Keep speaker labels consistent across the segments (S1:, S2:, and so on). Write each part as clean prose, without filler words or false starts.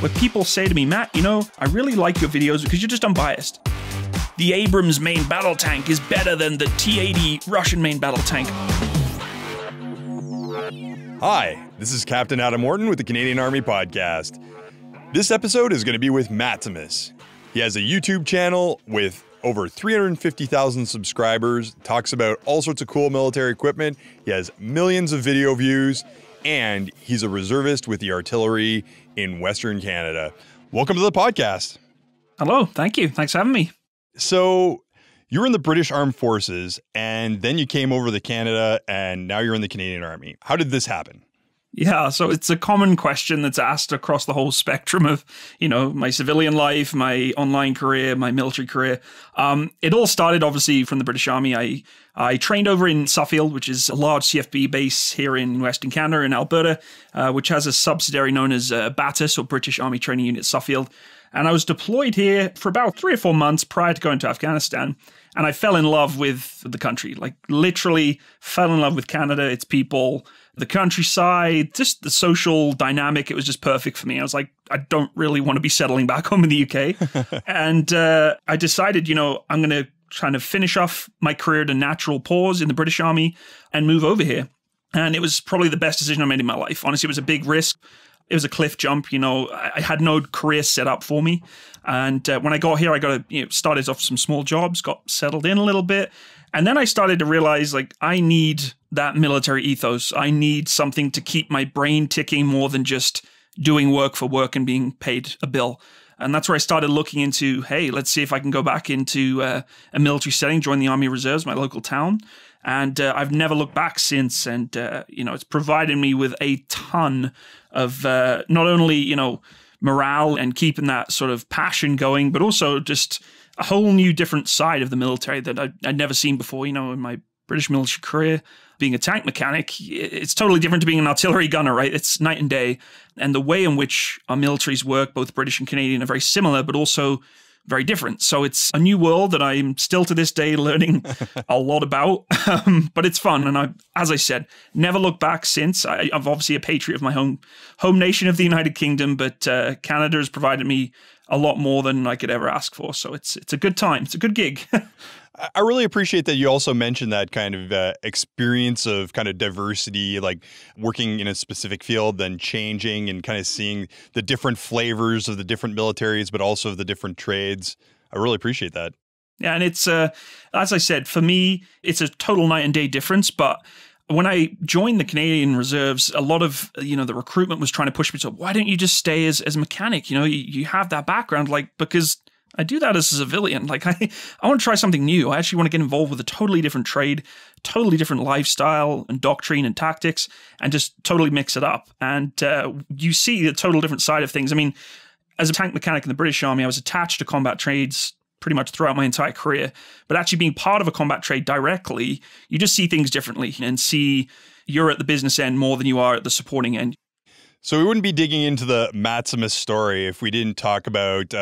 S1: where people say to me, Matt, I really like your videos because you're just unbiased. The Abrams main battle tank is better than the T-80 Russian main battle tank.
S2: Hi, this is Captain Orton with the Canadian Army Podcast. This episode is going to be with Matsimus. He has a YouTube channel with over 350,000 subscribers, talks about all sorts of cool military equipment. He has millions of video views, and he's a reservist with the artillery in Western Canada. Welcome to the podcast.
S1: Hello, thank you. Thanks for having me.
S2: So, you were in the British Armed Forces, and then you came over to Canada, and now you're in the Canadian Army. How did this happen?
S1: Yeah, so it's a common question that's asked across the whole spectrum of, my civilian life, my online career, my military career. It all started, obviously, from the British Army. I trained over in Suffield, which is a large CFB base here in Western Canada, in Alberta, which has a subsidiary known as BATUS, or British Army Training Unit Suffield. And I was deployed here for about 3 or 4 months prior to going to Afghanistan. And I fell in love with the country, like literally fell in love with Canada, its people, the countryside, just the social dynamic. It was just perfect for me. I was like, I don't really want to be settling back home in the UK. And I decided, I'm going to kind of finish off my career at a natural pause in the British Army and move over here. And it was probably the best decision I made in my life. Honestly, it was a big risk. It was a cliff jump, I had no career set up for me. And when I got here, I got started off some small jobs, got settled in a little bit. And then I started to realize, I need that military ethos. I need something to keep my brain ticking more than just doing work for work and being paid a bill. And that's where I started looking into, hey, let's see if I can go back into a military setting, join the Army Reserves, my local town. And I've never looked back since. And, it's provided me with a ton of not only, morale and keeping that sort of passion going, but also just a whole new different side of the military that I'd never seen before, in my British military career. Being a tank mechanic, it's totally different to being an artillery gunner, right? It's night and day. And the way in which our militaries work, both British and Canadian, are very similar, but also very different. So it's a new world that I'm still to this day learning a lot about, but it's fun. And as I said, never looked back since. I'm obviously a patriot of my home nation of the United Kingdom, but Canada has provided me a lot more than I could ever ask for. So it's a good time. It's a good gig.
S2: I really appreciate that you also mentioned that kind of experience of kind of diversity, like working in a specific field, then changing and kind of seeing the different flavors of the different militaries, but also the different trades. I really appreciate that.
S1: Yeah, and it's, as I said, for me, it's a total night and day difference. But when I joined the Canadian Reserves, a lot of, the recruitment was trying to push me to, why don't you just stay as a mechanic? You have that background, because I do that as a civilian. I want to try something new. I actually want to get involved with a totally different trade, totally different lifestyle and doctrine and tactics, and just totally mix it up. And you see the total different side of things. I mean, as a tank mechanic in the British Army, I was attached to combat trades pretty much throughout my entire career. But actually being part of a combat trade directly, you just see things differently and see you're at the business end more than you are at the supporting end.
S2: So we wouldn't be digging into the Matsimus story if we didn't talk about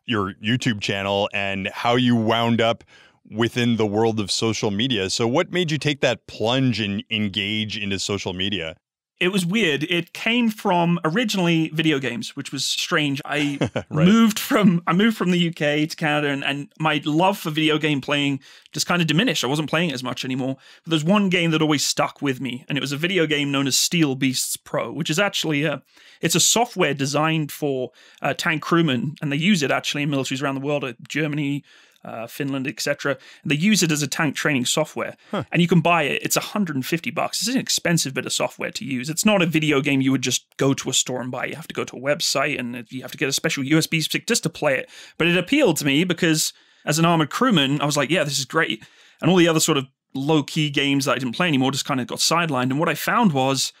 S2: your YouTube channel and how you wound up within the world of social media. So what made you take that plunge and engage into social media?
S1: It was weird. It came from originally video games, which was strange. I
S2: Right.
S1: moved from the UK to Canada, and my love for video game playing just kind of diminished. I wasn't playing it as much anymore. But there's one game that always stuck with me, and it was a video game known as Steel Beasts Pro, which is actually it's a software designed for tank crewmen, and they use it actually in militaries around the world, Germany, Finland, etc. They use it as a tank training software, and you can buy it. It's $150. It's an expensive bit of software to use. It's not a video game you would just go to a store and buy. You have to go to a website, and you have to get a special USB stick just to play it. But it appealed to me because as an armored crewman, I was like, yeah, this is great. And all the other sort of low-key games that I didn't play anymore just kind of got sidelined. And what I found was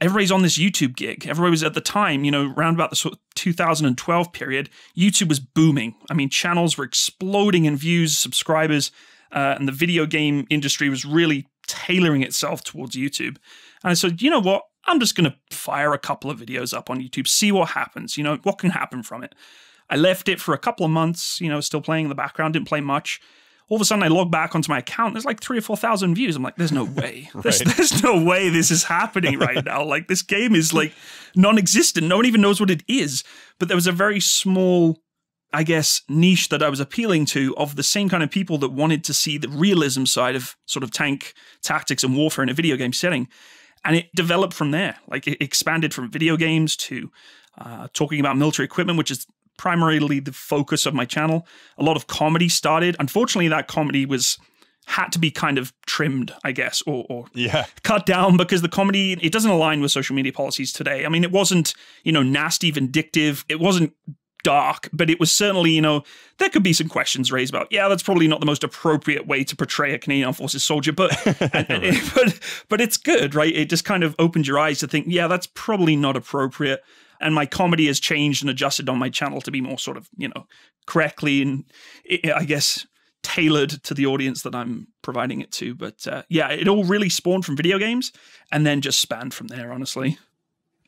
S1: everybody's on this YouTube gig. Everybody was at the time, around about the sort of 2012 period, YouTube was booming. I mean, channels were exploding in views, subscribers, and the video game industry was really tailoring itself towards YouTube. And I said, you know what? I'm just going to fire a couple of videos up on YouTube, see what happens, what can happen from it. I left it for a couple of months, still playing in the background, didn't play much. all of a sudden I log back onto my account, there's like 3,000 or 4,000 views. I'm like, there's no way.
S2: Right.
S1: There's no way this is happening right now. Like, this game is like non-existent. No one even knows what it is. But there was a very small, I guess, niche that I was appealing to of the same kind of people that wanted to see the realism side of sort of tank tactics and warfare in a video game setting. And it developed from there. Like, it expanded from video games to talking about military equipment, which is primarily the focus of my channel. A lot of comedy started. Unfortunately, that comedy had to be kind of trimmed, I guess, or cut down, because the comedy, it doesn't align with social media policies today. I mean, it wasn't, nasty, vindictive. It wasn't dark, but it was certainly, there could be some questions raised about, that's probably not the most appropriate way to portray a Canadian Armed Forces soldier, but but it's good, right? It just kind of opened your eyes to think, that's probably not appropriate. And my comedy has changed and adjusted on my channel to be more sort of, correctly and, I guess, tailored to the audience that I'm providing it to. But it all really spawned from video games and then just spanned from there, honestly.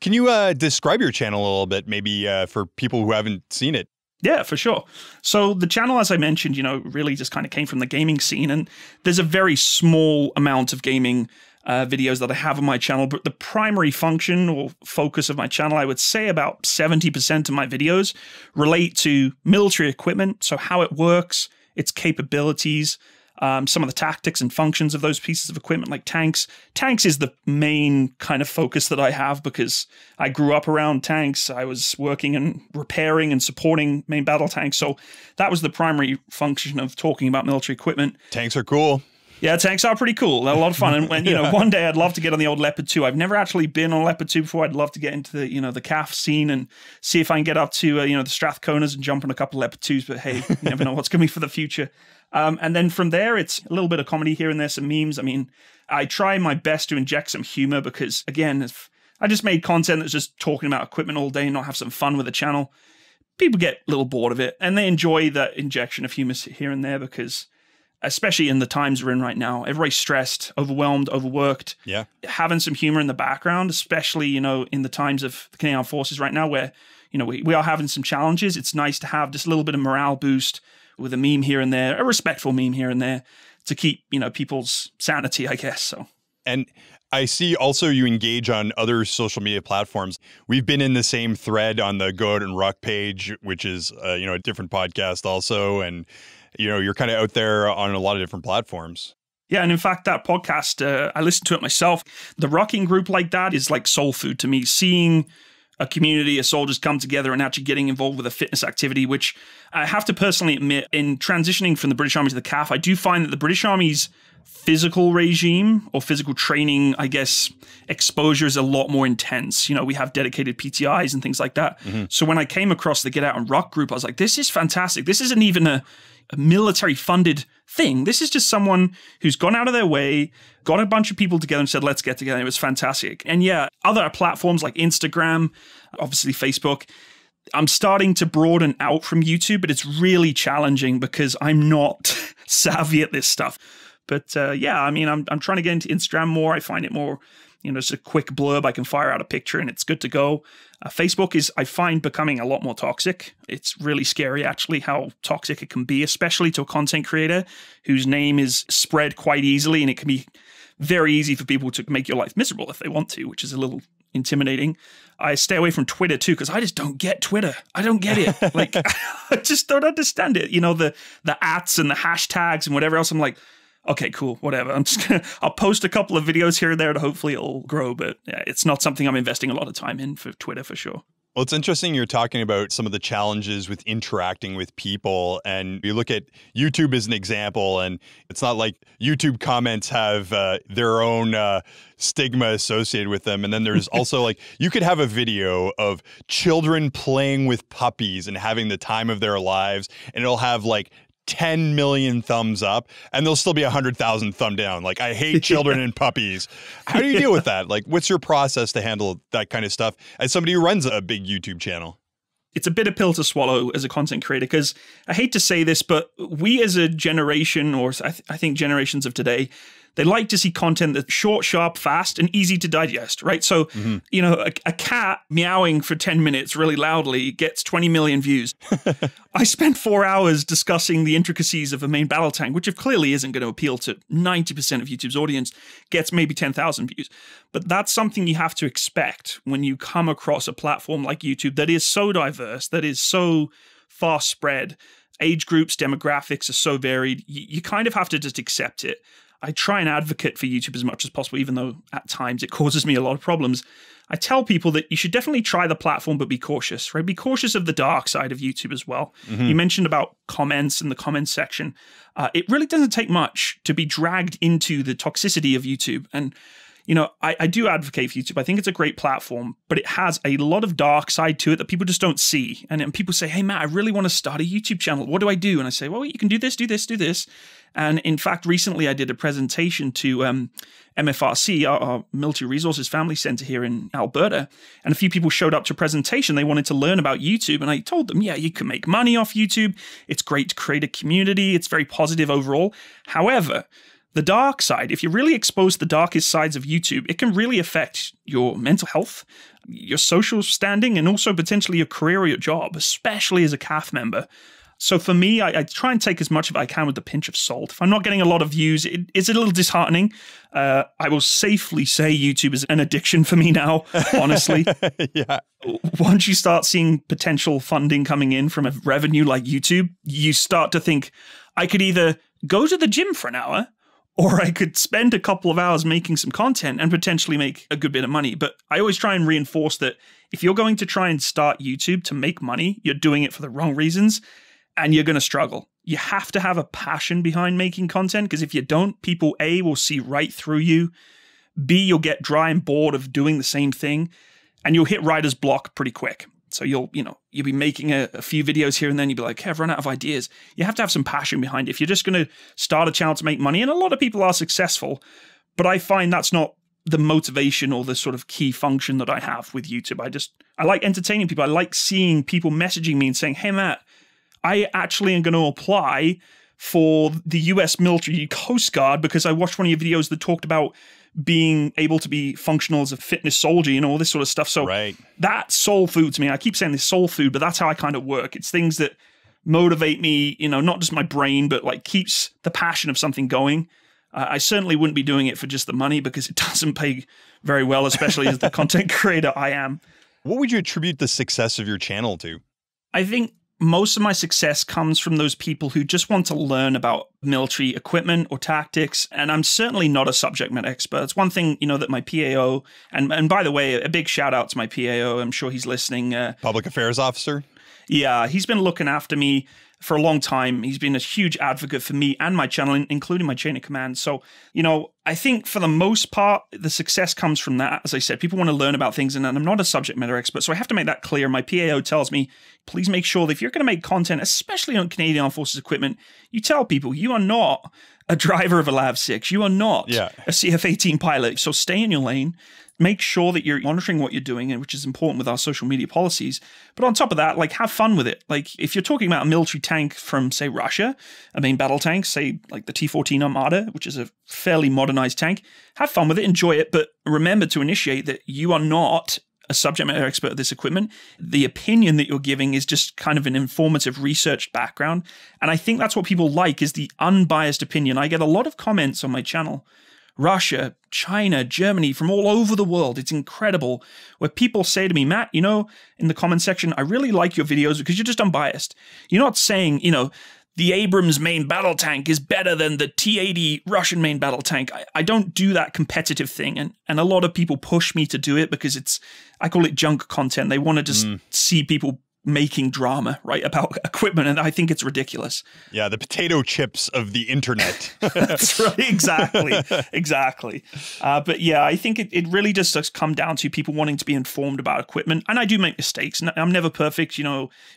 S2: Can you describe your channel a little bit, maybe for people who haven't seen it?
S1: Yeah, for sure. So the channel, as I mentioned, really just kind of came from the gaming scene. And there's a very small amount of gaming videos that I have on my channel, but the primary function or focus of my channel, I would say about 70% of my videos relate to military equipment. So how it works, its capabilities, some of the tactics and functions of those pieces of equipment, like tanks. Tanks is the main kind of focus that I have because I grew up around tanks. I was working and repairing and supporting main battle tanks. So that was the primary function of talking about military equipment.
S2: Tanks are cool.
S1: Yeah, tanks are pretty cool. They're a lot of fun. And when, one day I'd love to get on the old Leopard 2. I've never actually been on Leopard 2 before. I'd love to get into the, the CAF scene and see if I can get up to, the Strathconas and jump on a couple of Leopard 2s. But hey, you never know what's going to be for the future. And then from there, it's a little bit of comedy here and there, some memes. I mean, I try my best to inject some humor because, again, if I just made content that's just talking about equipment all day and not have some fun with the channel, people get a little bored of it. And they enjoy that injection of humor here and there because, especially in the times we're in right now, everybody's stressed, overwhelmed, overworked.
S2: Yeah.
S1: Having some humor in the background, especially, in the times of the Canadian Armed Forces right now where, we are having some challenges. It's nice to have just a little bit of morale boost with a meme here and there, a respectful meme here and there to keep, people's sanity, I guess. So.
S2: And I see also you engage on other social media platforms. We've been in the same thread on the Go Out and Ruck page, which is, a different podcast also. And, you're kind of out there on a lot of different platforms.
S1: Yeah, and in fact, that podcast, I listened to it myself. The rucking group like that is like soul food to me. Seeing a community of soldiers come together and actually getting involved with a fitness activity, which I have to personally admit, in transitioning from the British Army to the CAF, I do find that the British Army's physical regime or physical training, I guess, exposure is a lot more intense. We have dedicated PTIs and things like that. Mm-hmm. So when I came across the Get Out and Ruck group, I was like, this is fantastic. This isn't even a military funded thing. This is just someone who's gone out of their way, got a bunch of people together and said, let's get together. It was fantastic. And yeah, other platforms like Instagram, obviously Facebook, I'm starting to broaden out from YouTube, but it's really challenging because I'm not savvy at this stuff. But I'm trying to get into Instagram more. I find it more, it's a quick blurb. I can fire out a picture and it's good to go. Facebook is, I find, becoming a lot more toxic. It's really scary, actually, how toxic it can be, especially to a content creator whose name is spread quite easily. And it can be very easy for people to make your life miserable if they want to, which is a little intimidating. I stay away from Twitter too because I just don't get Twitter. I don't get it. Like, I just don't understand it. The ats and the hashtags and whatever else. I'm like, okay, cool, whatever. I'll post a couple of videos here and there and hopefully it'll grow, but yeah, it's not something I'm investing a lot of time in for Twitter for sure.
S2: Well, it's interesting you're talking about some of the challenges with interacting with people, and you look at YouTube as an example, and it's not like YouTube comments have their own stigma associated with them. And then there's also like, you could have a video of children playing with puppies and having the time of their lives, and it'll have like 10 million thumbs up and there'll still be 100,000 thumb down. Like, I hate children and puppies. How do you deal with that? Like, what's your process to handle that kind of stuff as somebody who runs a big YouTube channel?
S1: It's a bitter pill to swallow as a content creator because I hate to say this, but we as a generation, or I think generations of today, They like to see content that's short, sharp, fast, and easy to digest, right? So, a cat meowing for 10 minutes really loudly gets 20 million views. I spent 4 hours discussing the intricacies of a main battle tank, which clearly isn't going to appeal to 90% of YouTube's audience, gets maybe 10,000 views. But that's something you have to expect when you come across a platform like YouTube that is so diverse, that is so far spread. Age groups, demographics are so varied. You kind of have to just accept it. I try and advocate for YouTube as much as possible, even though at times it causes me a lot of problems. I tell people that you should definitely try the platform, but be cautious, right? Be cautious of the dark side of YouTube as well. You mentioned about comments in the comments section. It really doesn't take much to be dragged into the toxicity of YouTube. And I do advocate for YouTube. I think it's a great platform, but it has a lot of dark side to it that people just don't see. And people say, hey, Matt, I really want to start a YouTube channel. What do I do? And I say, well, you can do this, do this, do this. And in fact, recently I did a presentation to MFRC, our Military Resources Family Center here in Alberta. And a few people showed up to a presentation. They wanted to learn about YouTube. And I told them, yeah, you can make money off YouTube. It's great to create a community. It's very positive overall. However, the dark side, if you're really exposed to the darkest sides of YouTube, it can really affect your mental health, your social standing, and also potentially your career or your job, especially as a CAF member. So for me, I try and take as much of it I can with a pinch of salt. If I'm not getting a lot of views, it's a little disheartening. I will safely say YouTube is an addiction for me now, honestly.
S2: Yeah.
S1: Once you start seeing potential funding coming in from a revenue like YouTube, you start to think, I could either go to the gym for an hour, or I could spend a couple of hours making some content and potentially make a good bit of money. But I always try and reinforce that if you're going to try and start YouTube to make money, you're doing it for the wrong reasons and you're going to struggle. You have to have a passion behind making content, because if you don't, people A, will see right through you. B, you'll get dry and bored of doing the same thing, and you'll hit writer's block pretty quick. So you'll be making a few videos here and then you'll be like, hey, I've run out of ideas. You have to have some passion behind it. If you're just going to start a channel to make money, and a lot of people are successful, but I find that's not the motivation or the sort of key function that I have with YouTube. I like entertaining people. I like seeing people messaging me and saying, hey, Matt, I actually am going to apply for the US military Coast Guard because I watched one of your videos that talked about being able to be functional as a fitness soldier, all this sort of stuff. So that's soul food to me. I keep saying this soul food, but that's how I kind of work. It's things that motivate me, not just my brain, but like keeps the passion of something going. I certainly wouldn't be doing it for just the money, because it doesn't pay very well, especially as the content creator I am.
S2: What would you attribute the success of your channel to? I
S1: think most of my success comes from those people who just want to learn about military equipment or tactics. And I'm certainly not a subject matter expert. It's one thing, that my PAO, and by the way, a big shout out to my PAO. I'm sure he's listening.
S2: Public Affairs Officer?
S1: Yeah, he's been looking after me for a long time. He's been a huge advocate for me and my channel, including my chain of command. So, I think for the most part, the success comes from that. As I said, people want to learn about things, and I'm not a subject matter expert, so I have to make that clear. My PAO tells me, please make sure that if you're going to make content, especially on Canadian Armed Forces equipment, you tell people you are not a driver of a LAV-6. You are not a CF-18 pilot. So stay in your lane. Make sure that you're monitoring what you're doing, which is important with our social media policies. But on top of that, have fun with it. If you're talking about a military tank from, say, Russia, a main battle tank, say, like the T-14 Armada, which is a fairly modernized tank, have fun with it, enjoy it, but remember to initiate that you are not a subject matter expert of this equipment. The opinion that you're giving is just kind of an informative research background. And I think that's what people like, is the unbiased opinion. I get a lot of comments on my channel, Russia, China, Germany, from all over the world. It's incredible, where people say to me, Matt, in the comment section, I really like your videos because you're just unbiased. You're not saying, the Abrams main battle tank is better than the T-80 Russian main battle tank. I don't do that competitive thing. And a lot of people push me to do it because I call it junk content. They want to just see people making drama, right, about equipment, and I think it's ridiculous.
S2: Yeah, the potato chips of the internet.
S1: That's right, exactly. But yeah, I think it really just does come down to people wanting to be informed about equipment, and I do make mistakes. I'm never perfect.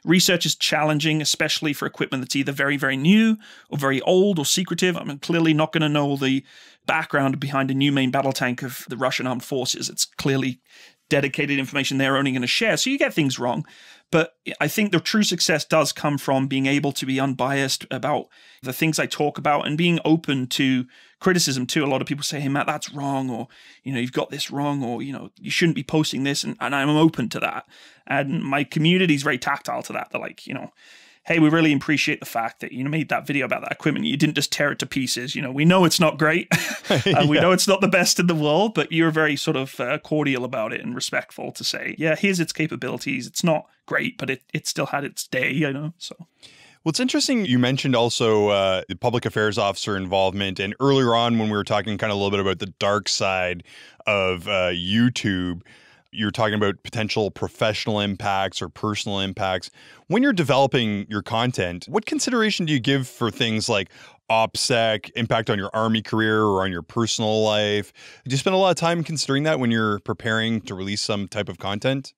S1: Research is challenging, especially for equipment that's either very, very new or very old or secretive. I'm clearly not going to know the background behind a new main battle tank of the Russian armed forces. It's clearly dedicated information they're only going to share, so you get things wrong. But I think the true success does come from being able to be unbiased about the things I talk about and being open to criticism too. A lot of people say, hey, Matt, that's wrong, or, you've got this wrong, or, you shouldn't be posting this. And I'm open to that. And my community is very tactile to that. They're like, hey, we really appreciate the fact that you made that video about that equipment. You didn't just tear it to pieces. We know it's not great. And we know it's not the best in the world, but you're very sort of cordial about it and respectful to say, yeah, here's its capabilities. It's not great, but it still had its day, so.
S2: Well, it's interesting you mentioned also the public affairs officer involvement. And earlier on when we were talking kind of a little bit about the dark side of YouTube, you're talking about potential professional impacts or personal impacts. When you're developing your content, what consideration do you give for things like OPSEC, impact on your Army career or on your personal life? Do you spend a lot of time considering that when you're preparing to release some type of content?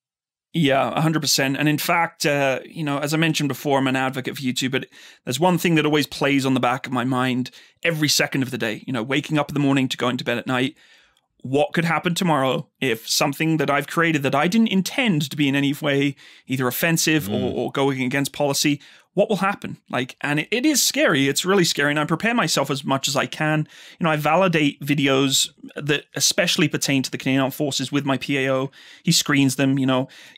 S1: Yeah, 100%. And in fact, as I mentioned before, I'm an advocate for YouTube, but there's one thing that always plays on the back of my mind every second of the day, waking up in the morning to going to bed at night. What could happen tomorrow if something that I've created that I didn't intend to be in any way either offensive or going against policy, what will happen? And it is scary. It's really scary. And I prepare myself as much as I can. I validate videos that especially pertain to the Canadian Armed Forces with my PAO. He screens them,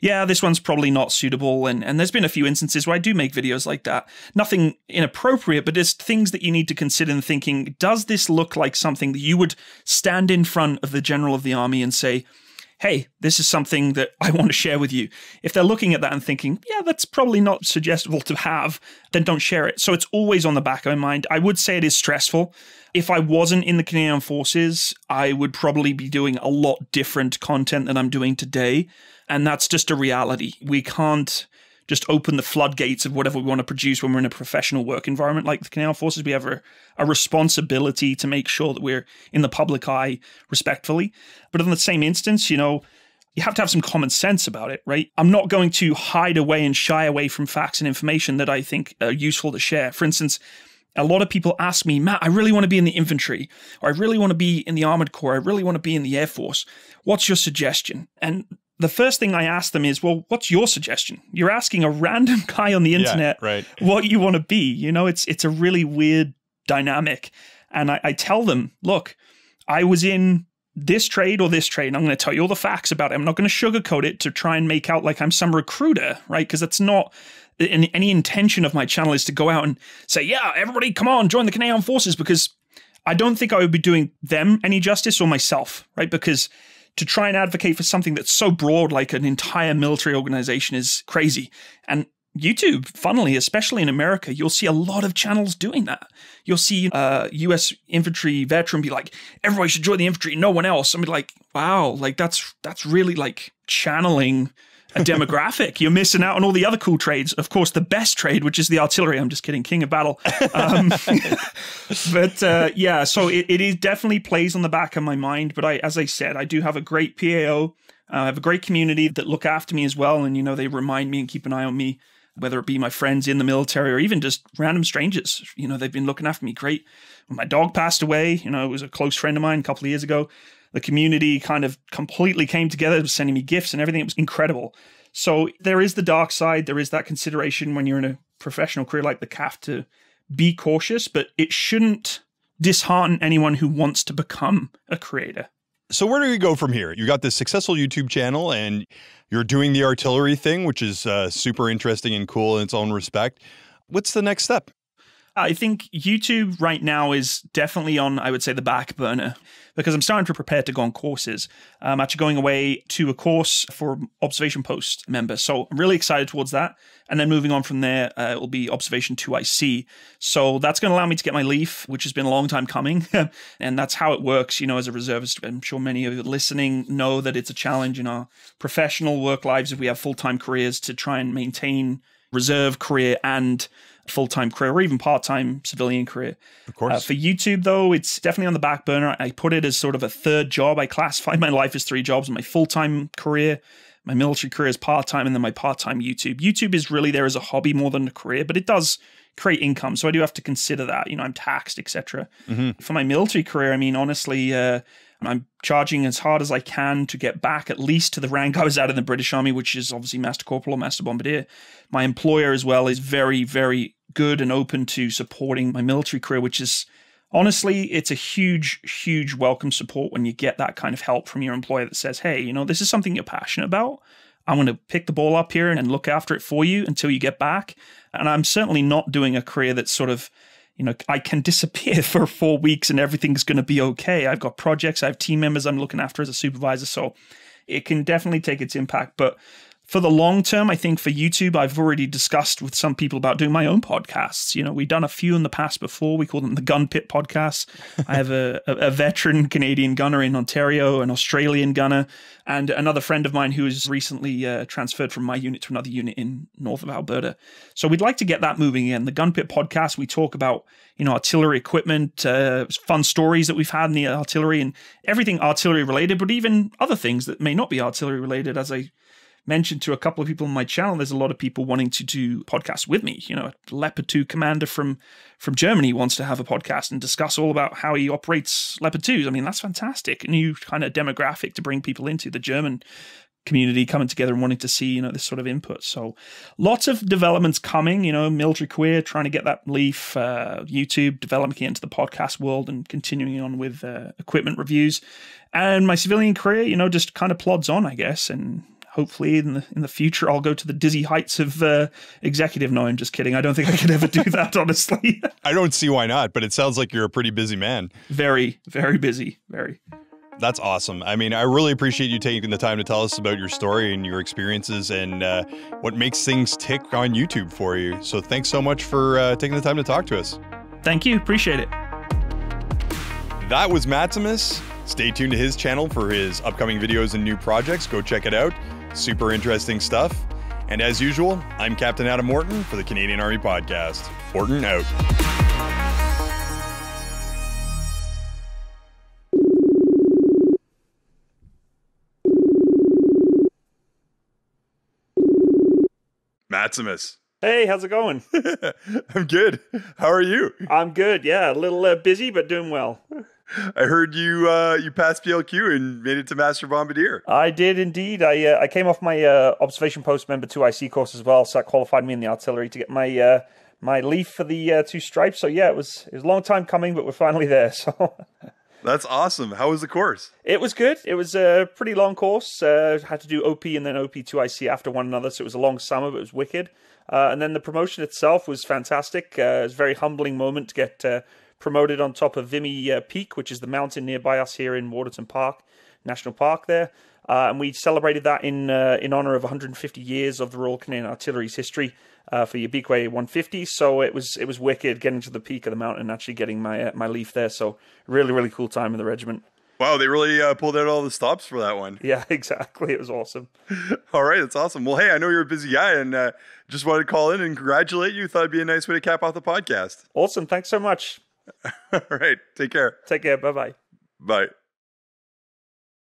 S1: yeah, this one's probably not suitable. And there's been a few instances where I do make videos like that. Nothing inappropriate, but just things that you need to consider in thinking, does this look like something that you would stand in front of the General of the Army and say, hey, this is something that I want to share with you. If they're looking at that and thinking, yeah, that's probably not suggestible to have, then don't share it. So it's always on the back of my mind. I would say it is stressful. If I wasn't in the Canadian Armed Forces, I would probably be doing a lot different content than I'm doing today. And that's just a reality. We can't just open the floodgates of whatever we want to produce when we're in a professional work environment like the Canadian Armed Forces. We have a responsibility to make sure that we're in the public eye respectfully. But in the same instance, you have to have some common sense about it, right? I'm not going to hide away and shy away from facts and information that I think are useful to share. For instance, a lot of people ask me, Matt, I really want to be in the infantry, or I really want to be in the Armored Corps, I really want to be in the Air Force. What's your suggestion? And the first thing I ask them is, well, what's your suggestion? You're asking a random guy on the internet what you want to be. It's a really weird dynamic. And I tell them, look, I was in this trade or this trade, and I'm going to tell you all the facts about it. I'm not going to sugarcoat it to try and make out like I'm some recruiter, right? Because that's not any intention of my channel is to go out and say, yeah, everybody come on, join the Canadian Armed Forces, because I don't think I would be doing them any justice or myself, right? Because to try and advocate for something that's so broad, like an entire military organization, is crazy. And YouTube, funnily, especially in America, you'll see a lot of channels doing that. You'll see a U.S. infantry veteran be like, everybody should join the infantry, no one else. I'm like, wow, like that's really like channeling a demographic. You're missing out on all the other cool trades. Of course, the best trade, which is the artillery. I'm just kidding, king of battle. Yeah, so it definitely plays on the back of my mind. But as I said, I do have a great PAO. I have a great community that look after me as well. And, they remind me and keep an eye on me, whether it be my friends in the military or even just random strangers. They've been looking after me great. When my dog passed away, it was a close friend of mine a couple of years ago. The community kind of completely came together, was sending me gifts and everything. It was incredible. So there is the dark side. There is that consideration when you're in a professional career like the CAF to be cautious, but it shouldn't dishearten anyone who wants to become a creator.
S2: So where do you go from here? You got this successful YouTube channel and you're doing the artillery thing, which is super interesting and cool in its own respect. What's the next step?
S1: I think YouTube right now is definitely on, I would say, the back burner, because I'm starting to prepare to go on courses. I'm actually going away to a course for observation post members. So I'm really excited towards that. And then moving on from there, it will be observation 2IC. So that's going to allow me to get my leaf, which has been a long time coming. And that's how it works, as a reservist. I'm sure many of you listening know that it's a challenge in our professional work lives if we have full-time careers to try and maintain reserve career and full-time career or even part-time civilian career.
S2: Of course.
S1: For YouTube, though, it's definitely on the back burner. I put it as sort of a third job. I classify my life as 3 jobs: my full-time career, my military career is part-time, and then my part-time YouTube. YouTube is really there as a hobby more than a career, but it does create income. So I do have to consider that. I'm taxed, etc. Mm-hmm. For my military career, honestly, I'm charging as hard as I can to get back at least to the rank I was at in the British Army, which is obviously Master Corporal or Master Bombardier. My employer as well is very, very good and open to supporting my military career, which is Honestly, it's a huge, huge welcome support when you get that kind of help from your employer that says, hey, you know, this is something you're passionate about. I'm going to pick the ball up here and look after it for you until you get back. And I'm certainly not doing a career that's sort of, you know, I can disappear for 4 weeks and everything's going to be okay. I've got projects, I have team members I'm looking after as a supervisor. So it can definitely take its impact. But for the long term, I think for YouTube, I've already discussed with some people about doing my own podcasts. You know, we've done a few in the past before. We call them the Gun Pit podcasts. I have a veteran Canadian gunner in Ontario, an Australian gunner, and another friend of mine who has recently transferred from my unit to another unit in north of Alberta. So we'd like to get that moving in. The Gun Pit podcast, we talk about, you know, artillery equipment, fun stories that we've had in the artillery and everything artillery related, but even other things that may not be artillery related. As I mentioned to a couple of people on my channel, there's a lot of people wanting to do podcasts with me. You know, a Leopard 2 commander from Germany wants to have a podcast and discuss all about how he operates Leopard 2s. I mean, that's fantastic. A new kind of demographic to bring people into, the German community coming together and wanting to see, you know, this sort of input. So lots of developments coming, you know, military career, trying to get that leaf, YouTube, developing it into the podcast world and continuing on with equipment reviews. And my civilian career, you know, just kind of plods on, I guess, and hopefully in the future, I'll go to the dizzy heights of executive. No, I'm just kidding. I don't think I could ever do that, honestly.
S2: I don't see why not, but it sounds like you're a pretty busy man.
S1: Very, very busy. Very.
S2: That's awesome. I mean, I really appreciate you taking the time to tell us about your story and your experiences and what makes things tick on YouTube for you. So thanks so much for taking the time to talk to us.
S1: Thank you. Appreciate it.
S2: That was Matsimus. Stay tuned to his channel for his upcoming videos and new projects. Go check it out. Super interesting stuff. And as usual, I'm Captain Adam Orton for the Canadian Army Podcast. Orton out. Matsimus.
S1: Hey, how's it going?
S2: I'm good. How are you?
S1: I'm good. Yeah, a little busy, but doing well.
S2: I heard you you passed PLQ and made it to Master Bombardier.
S1: I did indeed. I came off my observation post member 2 IC course as well, so that qualified me in the artillery to get my my leaf for the 2 stripes. So yeah, it was a long time coming, but we're finally there. So
S2: that's awesome. How was the course?
S1: It was good. It was a pretty long course. Had to do OP and then OP 2 IC after one another, so it was a long summer, but it was wicked. And then the promotion itself was fantastic. It was a very humbling moment to get promoted on top of Vimy Peak, which is the mountain nearby us here in Waterton Park, National Park there. And we celebrated that in honor of 150 years of the Royal Canadian Artillery's history for Yabikwe 150. So it was wicked getting to the peak of the mountain and actually getting my leaf there. So really, really cool time in the regiment.
S2: Wow, they really pulled out all the stops for that one.
S1: Yeah, exactly. It was awesome.
S2: All right, that's awesome. Well, hey, I know you're a busy guy and just wanted to call in and congratulate you. Thought it'd be a nice way to cap off the podcast.
S1: Awesome. Thanks so much.
S2: All right. Take care.
S1: Take care. Bye-bye.
S2: Bye.